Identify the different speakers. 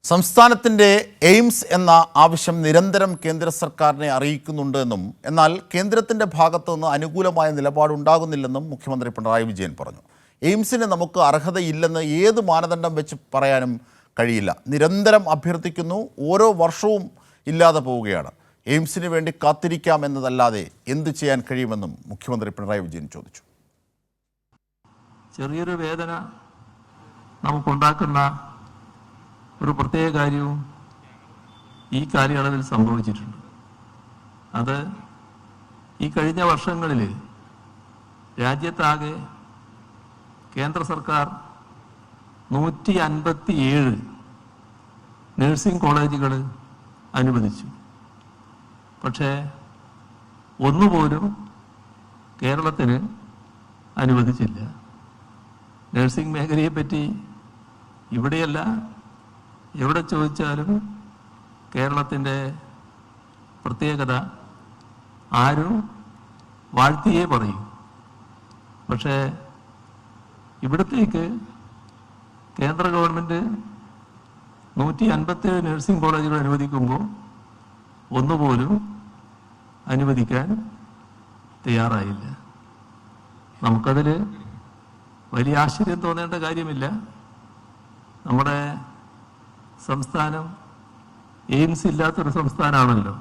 Speaker 1: സംസ്ഥാനത്തിൻ്റെ എയിംസ് എന്ന ആവശ്യം നിരന്തരം കേന്ദ്ര സർക്കാരിനെ അറിയിക്കുന്നുണ്ട് എന്നും എന്നാൽ കേന്ദ്രത്തിൻ്റെ ഭാഗത്തു നിന്ന് അനുകൂലമായ നിലപാടുണ്ടാകുന്നില്ലെന്നും മുഖ്യമന്ത്രി പിണറായി വിജയൻ പറഞ്ഞു. എയിംസിന് നമുക്ക് അർഹതയില്ലെന്ന് ഏത് മാനദണ്ഡം വെച്ച് പറയാനും കഴിയില്ല. നിരന്തരം അഭ്യർത്ഥിക്കുന്നു, ഓരോ വർഷവും ഇല്ലാതെ പോവുകയാണ്. എയിംസിന് വേണ്ടി കാത്തിരിക്കാം എന്നതല്ലാതെ എന്ത് ചെയ്യാൻ കഴിയുമെന്നും മുഖ്യമന്ത്രി പിണറായി വിജയൻ ചോദിച്ചു.
Speaker 2: ചെറിയൊരു വേദന നമുക്കുണ്ടാക്കുന്ന ഒരു പ്രത്യേക കാര്യവും ഈ കാലയളവിൽ സംഭവിച്ചിട്ടുണ്ട്. അത് ഈ കഴിഞ്ഞ വർഷങ്ങളിൽ രാജ്യത്താകെ കേന്ദ്ര സർക്കാർ 157 നഴ്സിംഗ് കോളേജുകൾ അനുവദിച്ചു. പക്ഷേ ഒന്നുപോലും കേരളത്തിന് അനുവദിച്ചില്ല. നഴ്സിംഗ് മേഖലയെപ്പറ്റി ഇവിടെയല്ല എവിടെ ചോദിച്ചാലും കേരളത്തിൻ്റെ പ്രത്യേകത ആരും വാഴ്ത്തിയേ പറയും. പക്ഷേ ഇവിടത്തേക്ക് കേന്ദ്ര ഗവൺമെൻറ് 157 നഴ്സിംഗ് കോളേജുകൾ അനുവദിക്കുമ്പോൾ ഒന്നുപോലും അനുവദിക്കാൻ തയ്യാറായില്ല. നമുക്കതിൽ വലിയ ആശ്ചര്യം തോന്നേണ്ട കാര്യമില്ല. നമ്മുടെ സംസ്ഥാനം എയിംസ് ഇല്ലാത്തൊരു സംസ്ഥാനമാണല്ലോ.